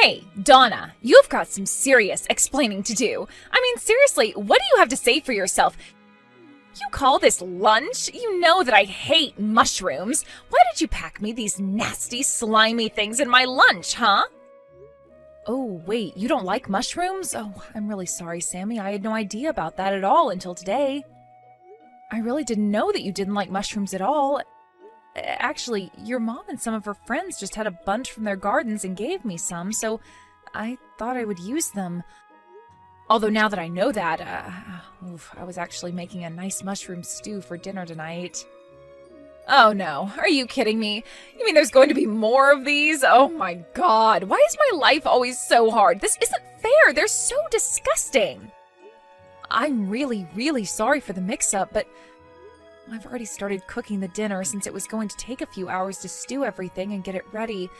Hey, Donna, you've got some serious explaining to do. I mean, seriously, what do you have to say for yourself? You call this lunch? You know that I hate mushrooms. Why did you pack me these nasty, slimy things in my lunch, huh? Oh, wait, you don't like mushrooms? Oh, I'm really sorry, Sammy. I had no idea about that at all until today. I really didn't know that you didn't like mushrooms at all. Actually, your mom and some of her friends just had a bunch from their gardens and gave me some, so I thought I would use them. Although now that I know that, I was actually making a nice mushroom stew for dinner tonight. Oh no, are you kidding me? You mean there's going to be more of these? Oh my god, why is my life always so hard? This isn't fair, they're so disgusting. I'm really, really sorry for the mix-up, but I've already started cooking the dinner since it was going to take a few hours to stew everything and get it ready.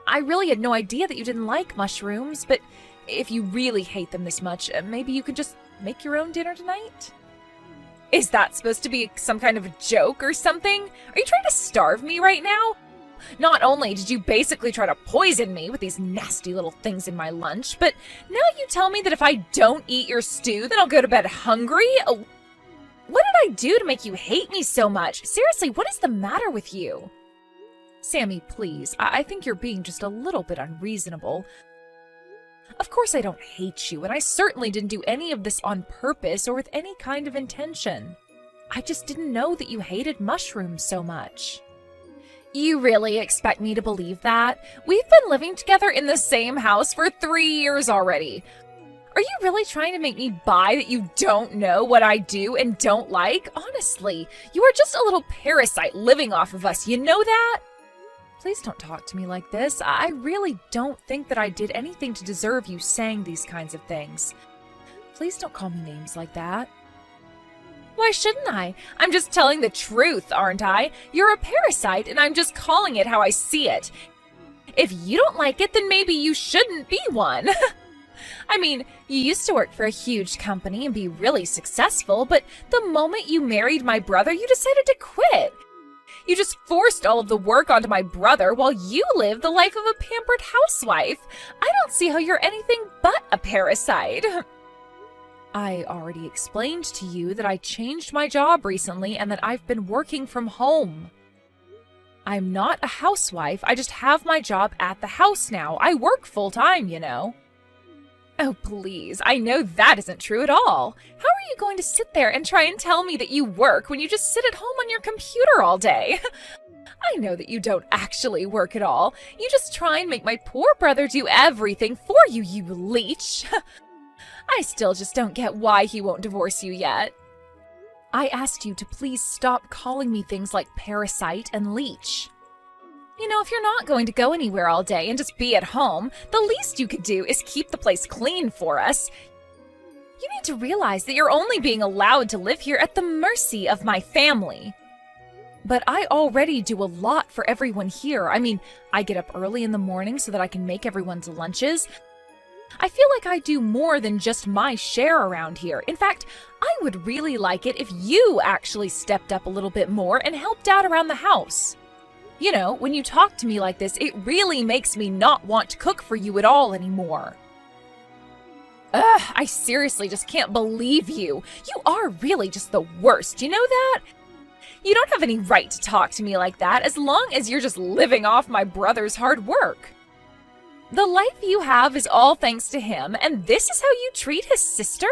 I really had no idea that you didn't like mushrooms, but if you really hate them this much, maybe you could just make your own dinner tonight? Is that supposed to be some kind of a joke or something? Are you trying to starve me right now? Not only did you basically try to poison me with these nasty little things in my lunch, but now you tell me that if I don't eat your stew, then I'll go to bed hungry? What did I do to make you hate me so much? Seriously, what is the matter with you? Sammy, please, I think you're being just a little bit unreasonable. Of course I don't hate you, and I certainly didn't do any of this on purpose or with any kind of intention. I just didn't know that you hated mushrooms so much. You really expect me to believe that? We've been living together in the same house for 3 years already. Are you really trying to make me buy that you don't know what I do and don't like? Honestly, you are just a little parasite living off of us, you know that? Please don't talk to me like this. I really don't think that I did anything to deserve you saying these kinds of things. Please don't call me names like that. Why shouldn't I? I'm just telling the truth, aren't I? You're a parasite, and I'm just calling it how I see it. If you don't like it, then maybe you shouldn't be one. I mean, you used to work for a huge company and be really successful, but the moment you married my brother, you decided to quit. You just forced all of the work onto my brother while you live the life of a pampered housewife. I don't see how you're anything but a parasite. I already explained to you that I changed my job recently and that I've been working from home. I'm not a housewife, I just have my job at the house now. I work full-time, you know. Oh, please, I know that isn't true at all. How are you going to sit there and try and tell me that you work when you just sit at home on your computer all day? I know that you don't actually work at all. You just try and make my poor brother do everything for you, you leech. I still just don't get why he won't divorce you yet. I asked you to please stop calling me things like parasite and leech. You know, if you're not going to go anywhere all day and just be at home, the least you could do is keep the place clean for us. You need to realize that you're only being allowed to live here at the mercy of my family. But I already do a lot for everyone here. I mean, I get up early in the morning so that I can make everyone's lunches. I feel like I do more than just my share around here. In fact, I would really like it if you actually stepped up a little bit more and helped out around the house. You know, when you talk to me like this, it really makes me not want to cook for you at all anymore. Ugh, I seriously just can't believe you. You are really just the worst, you know that? You don't have any right to talk to me like that as long as you're just living off my brother's hard work. The life you have is all thanks to him, and this is how you treat his sister?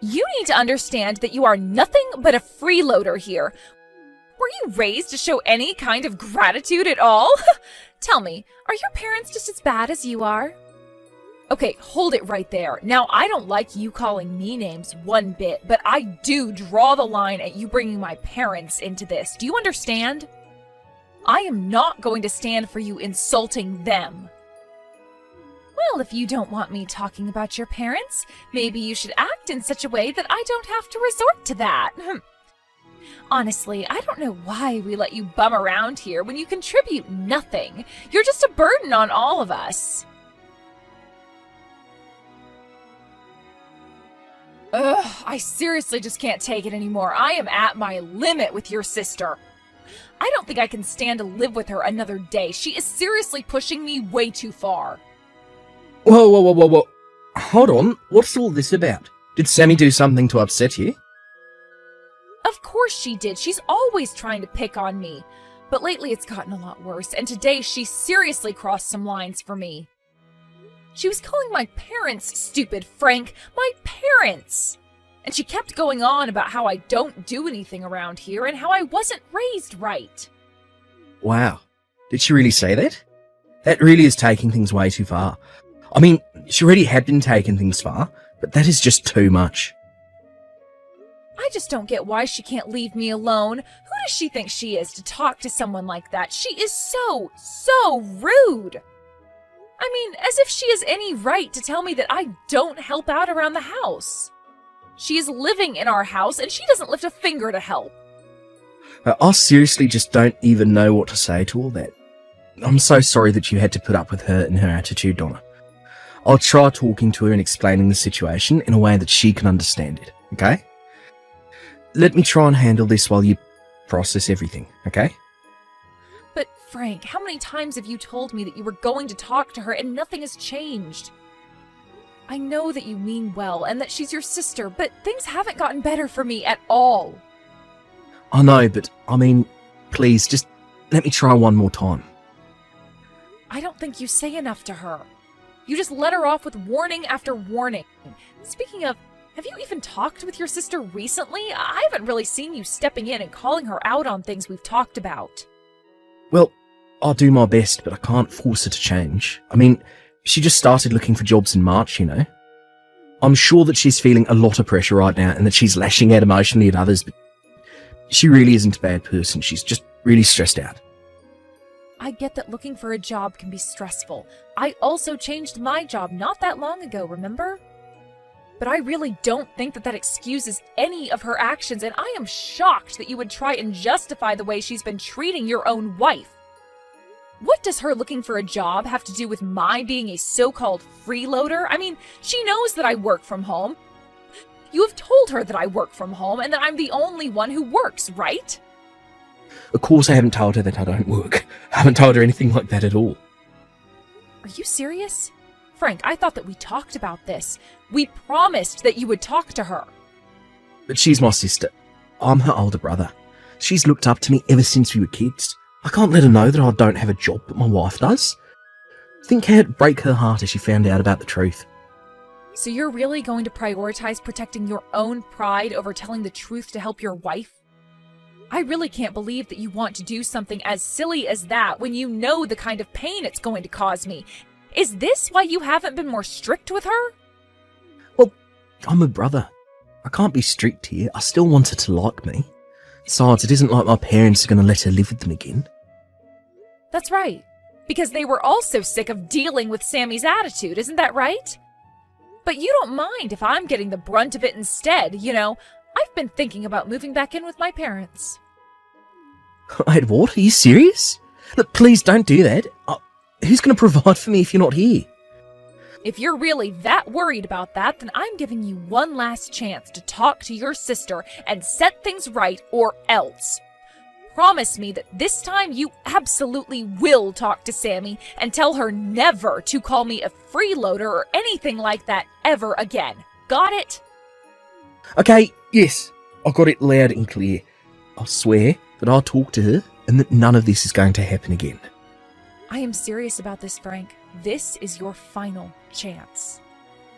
You need to understand that you are nothing but a freeloader here. Were you raised to show any kind of gratitude at all? Tell me, are your parents just as bad as you are? Okay, hold it right there. Now, I don't like you calling me names one bit, but I do draw the line at you bringing my parents into this. Do you understand? I am not going to stand for you insulting them. Well, if you don't want me talking about your parents, maybe you should act in such a way that I don't have to resort to that. Honestly, I don't know why we let you bum around here when you contribute nothing. You're just a burden on all of us. Ugh, I seriously just can't take it anymore. I am at my limit with your sister. I don't think I can stand to live with her another day. She is seriously pushing me way too far. Whoa. Hold on, what's all this about? Did Sammy do something to upset you? Of course she did. She's always trying to pick on me. But lately it's gotten a lot worse, and today she seriously crossed some lines for me. She was calling my parents stupid, Frank. My parents! And she kept going on about how I don't do anything around here and how I wasn't raised right. Wow. Did she really say that? That really is taking things way too far. I mean, she already had been taking things far, but that is just too much. I just don't get why she can't leave me alone. Who does she think she is to talk to someone like that? She is so rude. I mean, as if she has any right to tell me that I don't help out around the house. She is living in our house and she doesn't lift a finger to help. I seriously just don't even know what to say to all that. I'm so sorry that you had to put up with her and her attitude, Donna. I'll try talking to her and explaining the situation in a way that she can understand it, okay? Let me try and handle this while you process everything, okay? But Frank, how many times have you told me that you were going to talk to her and nothing has changed? I know that you mean well and that she's your sister, but things haven't gotten better for me at all. I know, but I mean, please, just let me try one more time. I don't think you say enough to her. You just let her off with warning after warning. Speaking of, have you even talked with your sister recently? I haven't really seen you stepping in and calling her out on things we've talked about. Well, I'll do my best, but I can't force her to change. I mean, she just started looking for jobs in March, you know. I'm sure that she's feeling a lot of pressure right now and that she's lashing out emotionally at others, but she really isn't a bad person. She's just really stressed out. I get that looking for a job can be stressful. I also changed my job not that long ago, remember? But I really don't think that excuses any of her actions, and I am shocked that you would try and justify the way she's been treating your own wife. What does her looking for a job have to do with my being a so-called freeloader? I mean, she knows that I work from home. You have told her that I work from home and that I'm the only one who works, right? Of course I haven't told her that I don't work. I haven't told her anything like that at all. Are you serious? Frank, I thought that we talked about this. We promised that you would talk to her. But she's my sister. I'm her older brother. She's looked up to me ever since we were kids. I can't let her know that I don't have a job, but my wife does. Think how it'd break her heart if she found out about the truth. So you're really going to prioritize protecting your own pride over telling the truth to help your wife? I really can't believe that you want to do something as silly as that when you know the kind of pain it's going to cause me. Is this why you haven't been more strict with her? Well, I'm a brother. I can't be strict here. I still want her to like me. Besides, it isn't like my parents are going to let her live with them again. That's right. Because they were also sick of dealing with Sammy's attitude, isn't that right? But you don't mind if I'm getting the brunt of it instead, you know. I've been thinking about moving back in with my parents. Wait, what? Are you serious? Look, please don't do that. Who's going to provide for me if you're not here? If you're really that worried about that, then I'm giving you one last chance to talk to your sister and set things right, or else. Promise me that this time you absolutely will talk to Sammy and tell her never to call me a freeloader or anything like that ever again. Got it? Okay, yes. I got it loud and clear. I'll swear that I'll talk to her and that none of this is going to happen again. I am serious about this, Frank. This is your final chance.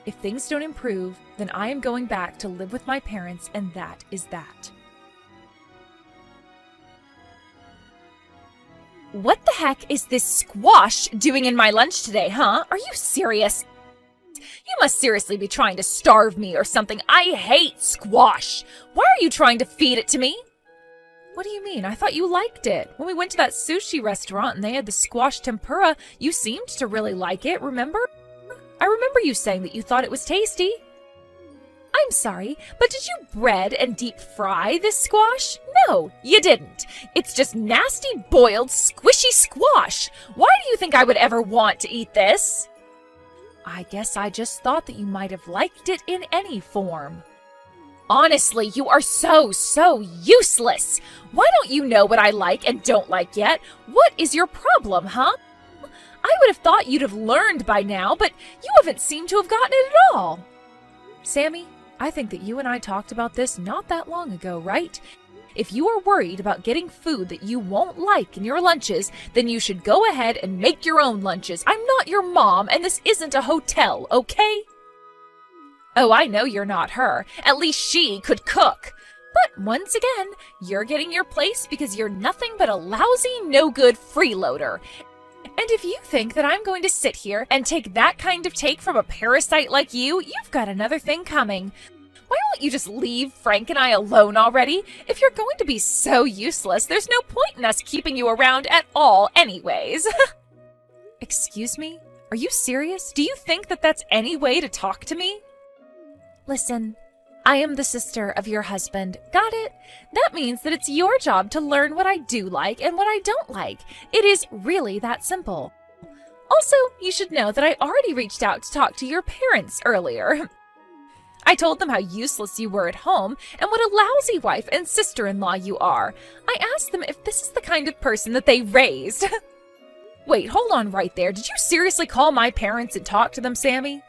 If things don't improve, then I am going back to live with my parents, and that is that. What the heck is this squash doing in my lunch today, huh? Are you serious? You must seriously be trying to starve me or something. I hate squash. Why are you trying to feed it to me? What do you mean? I thought you liked it. When we went to that sushi restaurant and they had the squash tempura, you seemed to really like it, remember? I remember you saying that you thought it was tasty. I'm sorry, but did you bread and deep fry this squash? No, you didn't. It's just nasty, boiled, squishy squash. Why do you think I would ever want to eat this? I guess I just thought that you might have liked it in any form. Honestly, you are so useless. Why don't you know what I like and don't like yet? What is your problem, huh? I would have thought you'd have learned by now, but you haven't seemed to have gotten it at all. Sammy, I think that you and I talked about this not that long ago, right? If you are worried about getting food that you won't like in your lunches, then you should go ahead and make your own lunches. I'm not your mom, and this isn't a hotel, okay? Oh, I know you're not her. At least she could cook. But once again, you're getting your place because you're nothing but a lousy, no-good freeloader. And if you think that I'm going to sit here and take that kind of take from a parasite like you, you've got another thing coming. Why won't you just leave Frank and I alone already? If you're going to be so useless, there's no point in us keeping you around at all anyways. Excuse me? Are you serious? Do you think that that's any way to talk to me? Listen, I am the sister of your husband. Got it? That means that it's your job to learn what I do like and what I don't like. It is really that simple. Also, you should know that I already reached out to talk to your parents earlier. I told them how useless you were at home and what a lousy wife and sister-in-law you are. I asked them if this is the kind of person that they raised. Wait, hold on right there. Did you seriously call my parents and talk to them, Sammy?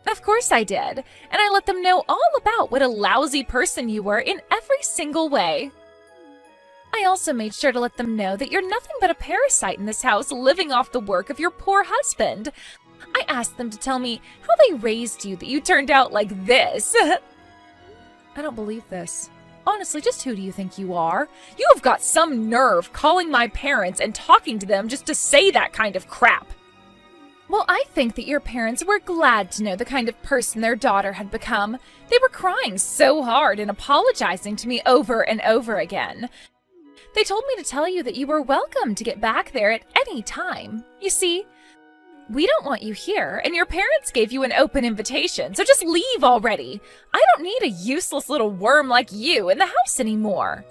Of course I did, and I let them know all about what a lousy person you were in every single way. I also made sure to let them know that you're nothing but a parasite in this house living off the work of your poor husband. I asked them to tell me how they raised you that you turned out like this. I don't believe this. Honestly, just who do you think you are? You have got some nerve calling my parents and talking to them just to say that kind of crap. Well, I think that your parents were glad to know the kind of person their daughter had become. They were crying so hard and apologizing to me over and over again. They told me to tell you that you were welcome to get back there at any time. You see, we don't want you here, and your parents gave you an open invitation, so just leave already. I don't need a useless little worm like you in the house anymore.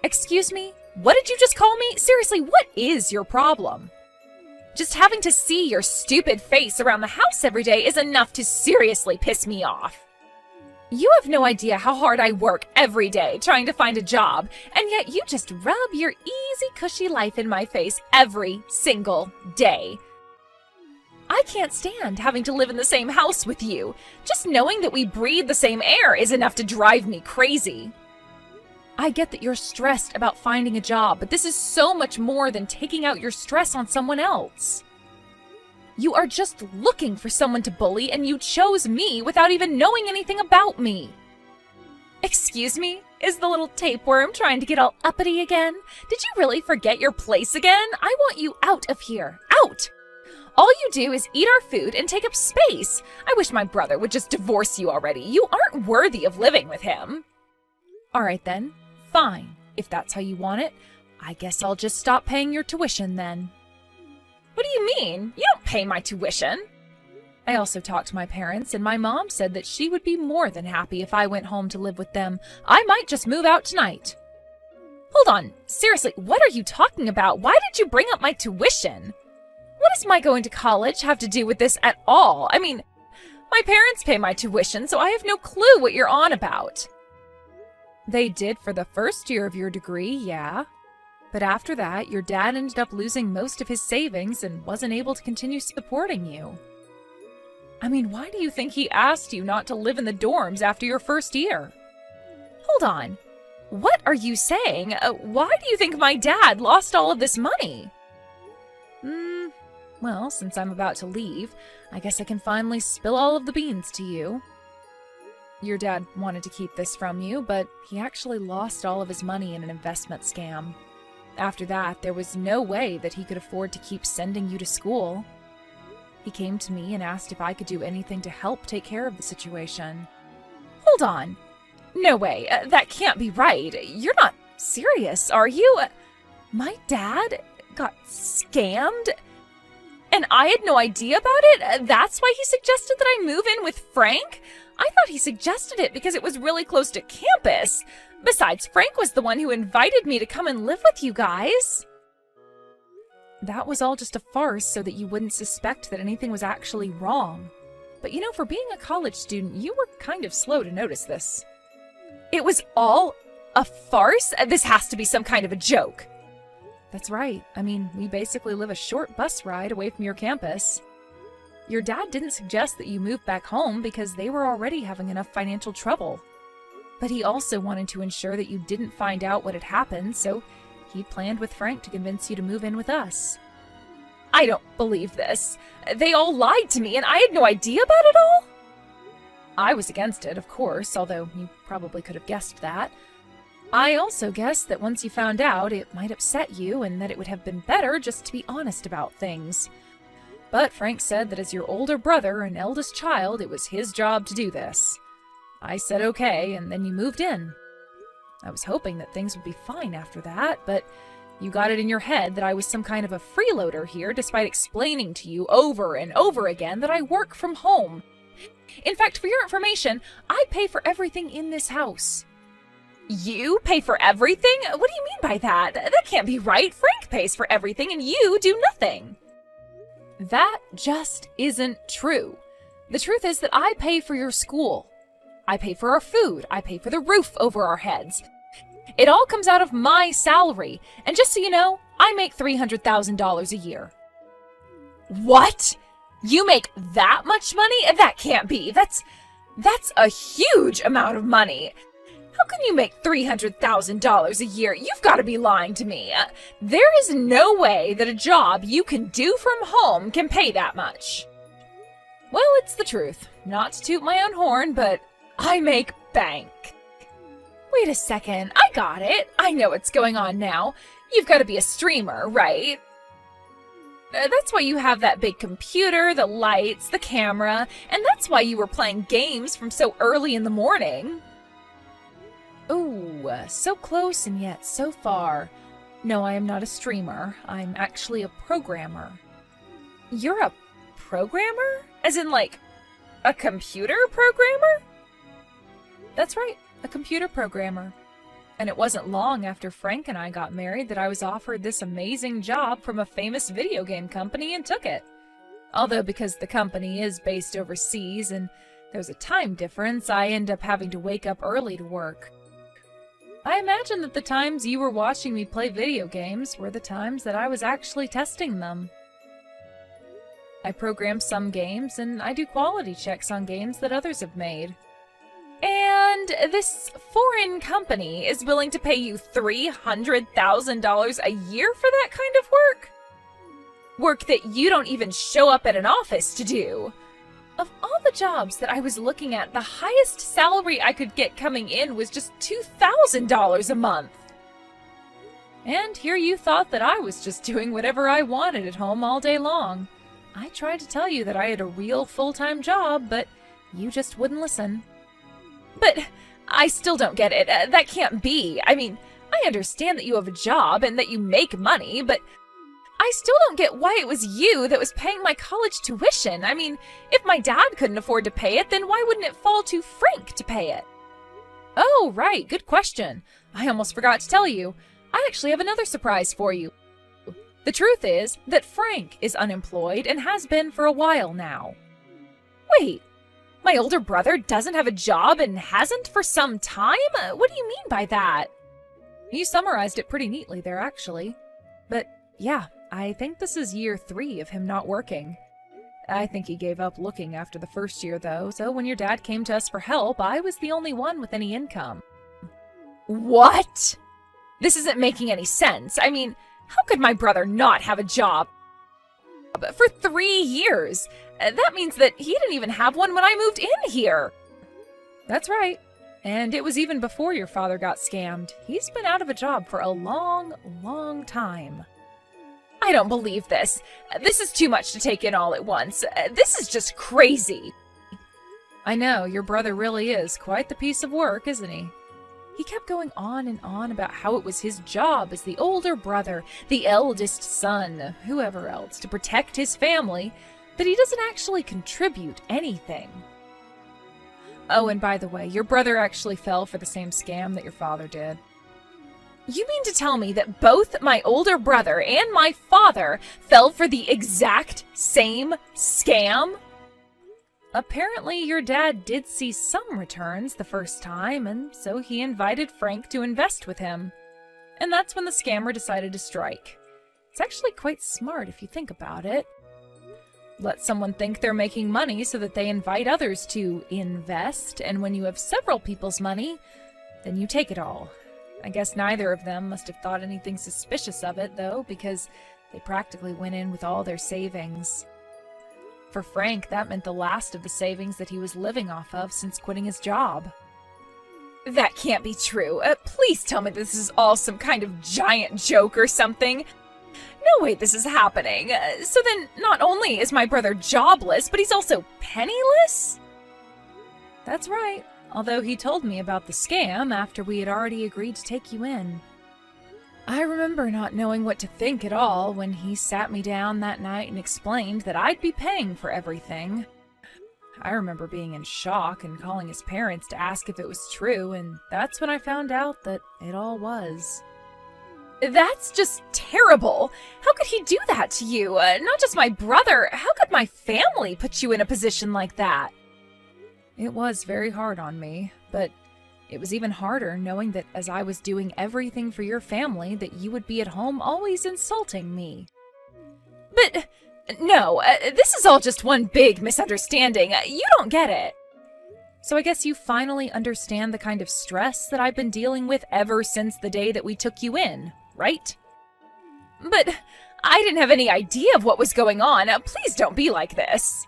Excuse me? What did you just call me? Seriously, what is your problem? Just having to see your stupid face around the house every day is enough to seriously piss me off. You have no idea how hard I work every day trying to find a job, and yet you just rub your easy, cushy life in my face every single day. I can't stand having to live in the same house with you. Just knowing that we breathe the same air is enough to drive me crazy. I get that you're stressed about finding a job, but this is so much more than taking out your stress on someone else. You are just looking for someone to bully, and you chose me without even knowing anything about me. Excuse me? Is the little tapeworm trying to get all uppity again? Did you really forget your place again? I want you out of here. Out! All you do is eat our food and take up space. I wish my brother would just divorce you already. You aren't worthy of living with him. All right then. Fine. If that's how you want it, I guess I'll just stop paying your tuition then. What do you mean? You don't pay my tuition. I also talked to my parents, and my mom said that she would be more than happy if I went home to live with them. I might just move out tonight. Hold on. Seriously, what are you talking about? Why did you bring up my tuition? What does my going to college have to do with this at all? I mean, my parents pay my tuition, so I have no clue what you're on about. They did for the first year of your degree, yeah. But after that, your dad ended up losing most of his savings and wasn't able to continue supporting you. I mean, why do you think he asked you not to live in the dorms after your first year? Hold on. What are you saying? Why do you think my dad lost all of this money? Well, since I'm about to leave, I guess I can finally spill all of the beans to you. Your dad wanted to keep this from you, but he actually lost all of his money in an investment scam. After that, there was no way that he could afford to keep sending you to school. He came to me and asked if I could do anything to help take care of the situation. Hold on. No way. That can't be right. You're not serious, are you? My dad got scammed? And I had no idea about it? That's why he suggested that I move in with Frank? I thought he suggested it because it was really close to campus. Besides, Frank was the one who invited me to come and live with you guys. That was all just a farce so that you wouldn't suspect that anything was actually wrong. But you know, for being a college student, you were kind of slow to notice this. It was all a farce? This has to be some kind of a joke. That's right. I mean, we basically live a short bus ride away from your campus. Your dad didn't suggest that you move back home because they were already having enough financial trouble. But he also wanted to ensure that you didn't find out what had happened, so he planned with Frank to convince you to move in with us. I don't believe this. They all lied to me and I had no idea about it all? I was against it, of course, although you probably could have guessed that. I also guessed that once you found out, it might upset you and that it would have been better just to be honest about things. But Frank said that as your older brother and eldest child, it was his job to do this. I said okay, and then you moved in. I was hoping that things would be fine after that, but you got it in your head that I was some kind of a freeloader here, despite explaining to you over and over again that I work from home. In fact, for your information, I pay for everything in this house. You pay for everything? What do you mean by that? That can't be right. Frank pays for everything and you do nothing. That just isn't true. The truth is that I pay for your school. I pay for our food. I pay for the roof over our heads. It all comes out of my salary. And just so you know, I make $300,000 a year. What? You make that much money? That can't be. That's a huge amount of money. How can you make $300,000 a year? You've got to be lying to me. There is no way that a job you can do from home can pay that much. Well, it's the truth. Not to toot my own horn, but I make bank. Wait a second. I got it. I know what's going on now. You've got to be a streamer, right? That's why you have that big computer, the lights, the camera, and that's why you were playing games from so early in the morning. Ooh, so close and yet so far. No, I am not a streamer. I'm actually a programmer. You're a programmer? As in, like, a computer programmer? That's right, a computer programmer. And it wasn't long after Frank and I got married that I was offered this amazing job from a famous video game company and took it. Although because the company is based overseas and there's a time difference, I end up having to wake up early to work. I imagine that the times you were watching me play video games were the times that I was actually testing them. I program some games, and I do quality checks on games that others have made. And this foreign company is willing to pay you $300,000 a year for that kind of work? Work that you don't even show up at an office to do. Of all the jobs that I was looking at, the highest salary I could get coming in was just $2,000 a month. And here you thought that I was just doing whatever I wanted at home all day long. I tried to tell you that I had a real full-time job, but you just wouldn't listen. But I still don't get it. That can't be. I mean, I understand that you have a job and that you make money, but I still don't get why it was you that was paying my college tuition. I mean, if my dad couldn't afford to pay it, then why wouldn't it fall to Frank to pay it? Oh, right. Good question. I almost forgot to tell you. I actually have another surprise for you. The truth is that Frank is unemployed and has been for a while now. Wait, my older brother doesn't have a job and hasn't for some time? What do you mean by that? You summarized it pretty neatly there, actually. But yeah, I think this is year 3 of him not working. I think he gave up looking after the first year, though, so when your dad came to us for help, I was the only one with any income. What? This isn't making any sense. I mean, how could my brother not have a job for 3 years? That means that he didn't even have one when I moved in here. That's right. And it was even before your father got scammed. He's been out of a job for a long, long time. I don't believe this. This is too much to take in all at once. This is just crazy. I know, your brother really is quite the piece of work, isn't he? He kept going on and on about how it was his job as the older brother, the eldest son, whoever else, to protect his family, but he doesn't actually contribute anything. Oh, and by the way, your brother actually fell for the same scam that your father did. You mean to tell me that both my older brother and my father fell for the exact same scam? Apparently, your dad did see some returns the first time, and so he invited Frank to invest with him. And that's when the scammer decided to strike. It's actually quite smart if you think about it. Let someone think they're making money so that they invite others to invest, and when you have several people's money, then you take it all. I guess neither of them must have thought anything suspicious of it, though, because they practically went in with all their savings. For Frank, that meant the last of the savings that he was living off of since quitting his job. That can't be true. Please tell me this is all some kind of giant joke or something. No way this is happening. So then, not only is my brother jobless, but he's also penniless? That's right, although he told me about the scam after we had already agreed to take you in. I remember not knowing what to think at all when he sat me down that night and explained that I'd be paying for everything. I remember being in shock and calling his parents to ask if it was true, and that's when I found out that it all was. That's just terrible! How could he do that to you? Not just my brother, how could my family put you in a position like that? It was very hard on me, but it was even harder knowing that as I was doing everything for your family, that you would be at home always insulting me. But no, this is all just one big misunderstanding. You don't get it. So I guess you finally understand the kind of stress that I've been dealing with ever since the day that we took you in, right? But I didn't have any idea of what was going on. Please don't be like this.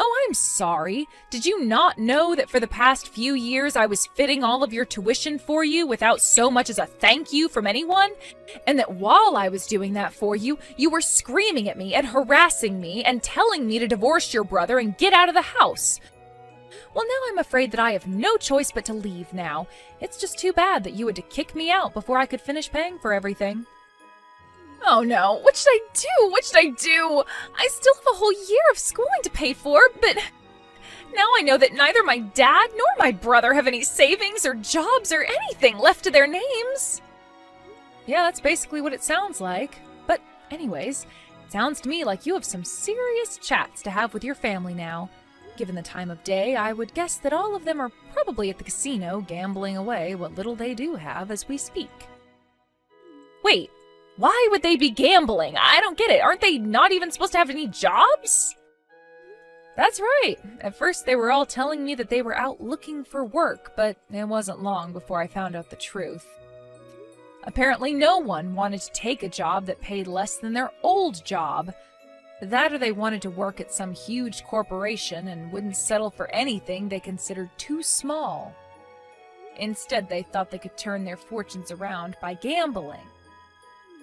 Oh, I'm sorry. Did you not know that for the past few years I was fitting all of your tuition for you without so much as a thank you from anyone? And that while I was doing that for you, you were screaming at me and harassing me and telling me to divorce your brother and get out of the house? Well, now I'm afraid that I have no choice but to leave now. It's just too bad that you had to kick me out before I could finish paying for everything. Oh no, what should I do? What should I do? I still have a whole year of schooling to pay for, but now I know that neither my dad nor my brother have any savings or jobs or anything left to their names. Yeah, that's basically what it sounds like. But anyways, it sounds to me like you have some serious chats to have with your family now. Given the time of day, I would guess that all of them are probably at the casino gambling away what little they do have as we speak. Wait. Why would they be gambling? I don't get it. Aren't they not even supposed to have any jobs? That's right. At first they were all telling me that they were out looking for work, but it wasn't long before I found out the truth. Apparently no one wanted to take a job that paid less than their old job. That or they wanted to work at some huge corporation and wouldn't settle for anything they considered too small. Instead, they thought they could turn their fortunes around by gambling.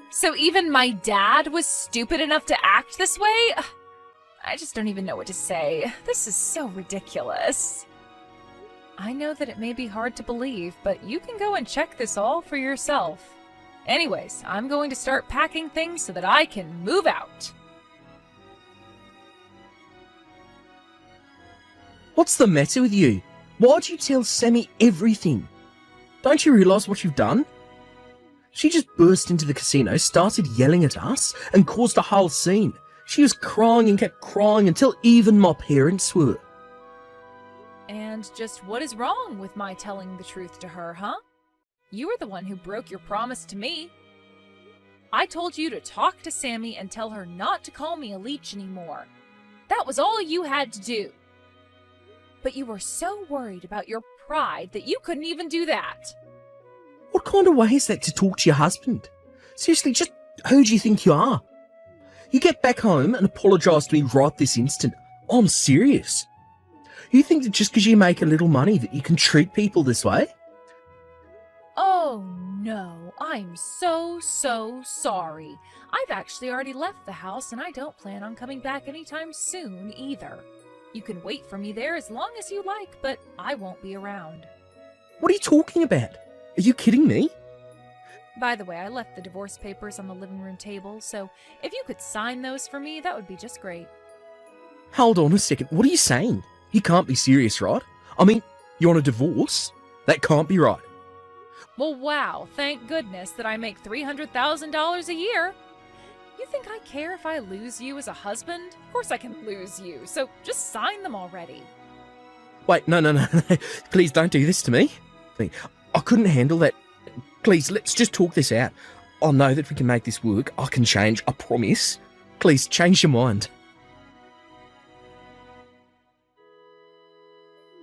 So even my dad was stupid enough to act this way? I just don't even know what to say. This is so ridiculous. I know that it may be hard to believe, but you can go and check this all for yourself. Anyways, I'm going to start packing things so that I can move out. What's the matter with you? Why'd you tell Sammy everything? Don't you realise what you've done? She just burst into the casino, started yelling at us, and caused a whole scene. She was crying and kept crying until even my parents were. And just what is wrong with my telling the truth to her, huh? You were the one who broke your promise to me. I told you to talk to Sammy and tell her not to call me a leech anymore. That was all you had to do. But you were so worried about your pride that you couldn't even do that. What kind of way is that to talk to your husband? Seriously, just who do you think you are? You get back home and apologise to me right this instant. I'm serious. You think that just because you make a little money that you can treat people this way? Oh no, I'm so sorry. I've actually already left the house and I don't plan on coming back anytime soon either. You can wait for me there as long as you like, but I won't be around. What are you talking about? Are you kidding me? By the way, I left the divorce papers on the living room table, so if you could sign those for me, that would be just great. Hold on a second. What are you saying? You can't be serious, right? I mean, you want a divorce? That can't be right. Well, wow, thank goodness that I make $300,000 a year. You think I care if I lose you as a husband? Of course I can lose you, so just sign them already. Wait, no. Please don't do this to me. I couldn't handle that. Please, let's just talk this out. I'll know that we can make this work. I can change, I promise. Please, change your mind.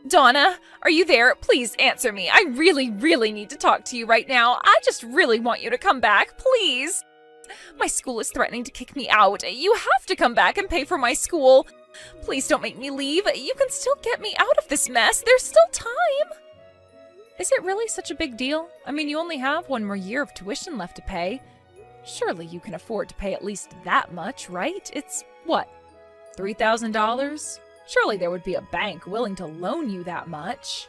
Donna, are you there? Please answer me. I really, really need to talk to you right now. I just really want you to come back, please. My school is threatening to kick me out. You have to come back and pay for my school. Please don't make me leave. You can still get me out of this mess. There's still time. Is it really such a big deal? I mean, you only have one more year of tuition left to pay. Surely you can afford to pay at least that much, right? It's, what, $3,000? Surely there would be a bank willing to loan you that much.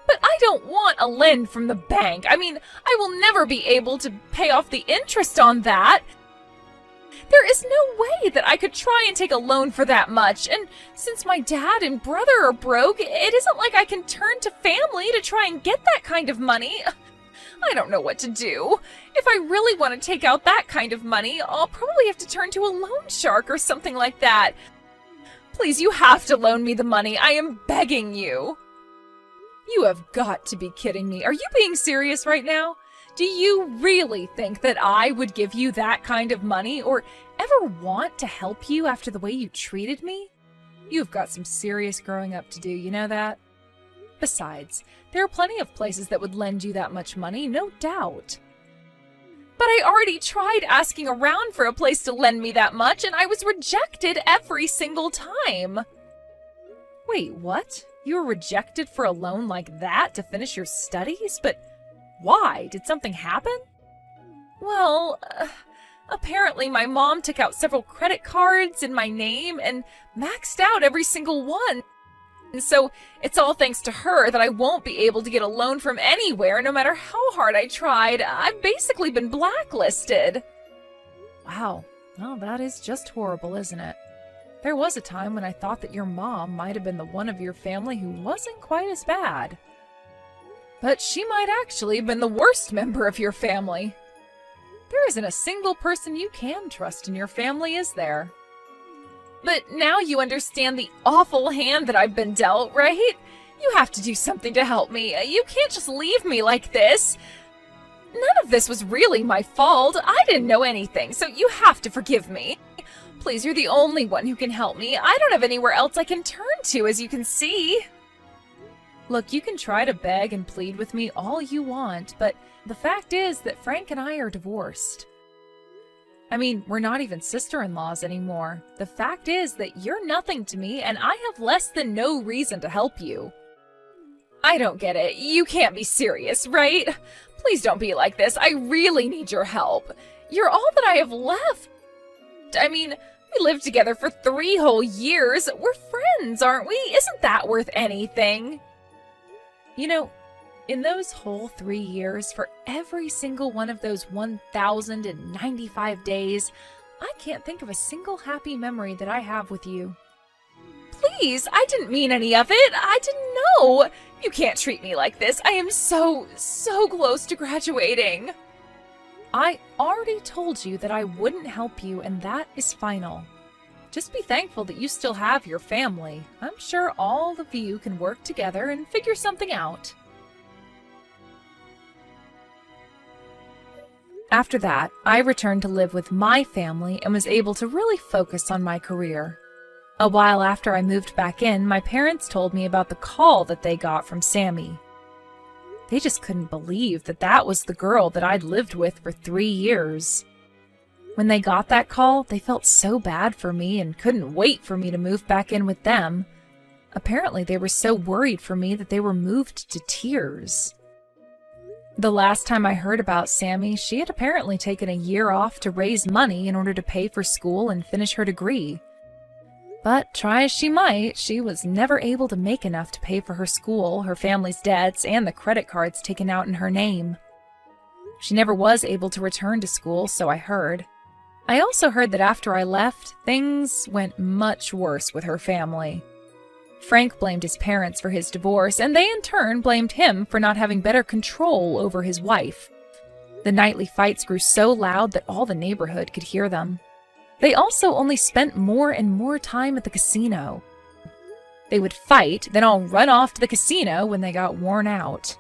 But I don't want a lend from the bank. I mean, I will never be able to pay off the interest on that. There is no way that I could try and take a loan for that much. And since my dad and brother are broke, it isn't like I can turn to family to try and get that kind of money. I don't know what to do. If I really want to take out that kind of money, I'll probably have to turn to a loan shark or something like that. Please, you have to loan me the money. I am begging you. You have got to be kidding me. Are you being serious right now? Do you really think that I would give you that kind of money or ever want to help you after the way you treated me? You've got some serious growing up to do, you know that? Besides, there are plenty of places that would lend you that much money, no doubt. But I already tried asking around for a place to lend me that much, and I was rejected every single time. Wait, what? You were rejected for a loan like that to finish your studies? But why? Did something happen? Well, apparently my mom took out several credit cards in my name and maxed out every single one. And so it's all thanks to her that I won't be able to get a loan from anywhere no matter how hard I tried. I've basically been blacklisted. Wow. Well, that is just horrible, isn't it? There was a time when I thought that your mom might have been the one of your family who wasn't quite as bad. But she might actually have been the worst member of your family. There isn't a single person you can trust in your family, is there? But now you understand the awful hand that I've been dealt, right? You have to do something to help me. You can't just leave me like this. None of this was really my fault. I didn't know anything, so you have to forgive me. Please, you're the only one who can help me. I don't have anywhere else I can turn to, as you can see. Look, you can try to beg and plead with me all you want, but the fact is that Frank and I are divorced. I mean, we're not even sister-in-laws anymore. The fact is that you're nothing to me, and I have less than no reason to help you. I don't get it. You can't be serious, right? Please don't be like this. I really need your help. You're all that I have left. I mean, we lived together for 3 whole years. We're friends, aren't we? Isn't that worth anything? You know, in those whole 3 years, for every single one of those 1,095 days, I can't think of a single happy memory that I have with you. Please, I didn't mean any of it. I didn't know. You can't treat me like this. I am so close to graduating. I already told you that I wouldn't help you, and that is final. Just be thankful that you still have your family. I'm sure all of you can work together and figure something out. After that, I returned to live with my family and was able to really focus on my career. A while after I moved back in, my parents told me about the call that they got from Sammy. They just couldn't believe that that was the girl that I'd lived with for 3 years. When they got that call, they felt so bad for me and couldn't wait for me to move back in with them. Apparently, they were so worried for me that they were moved to tears. The last time I heard about Sammy, she had apparently taken a year off to raise money in order to pay for school and finish her degree. But try as she might, she was never able to make enough to pay for her school, her family's debts, and the credit cards taken out in her name. She never was able to return to school, so I heard. I also heard that after I left, things went much worse with her family. Frank blamed his parents for his divorce, and they in turn blamed him for not having better control over his wife. The nightly fights grew so loud that all the neighborhood could hear them. They also only spent more and more time at the casino. They would fight, then all run off to the casino when they got worn out.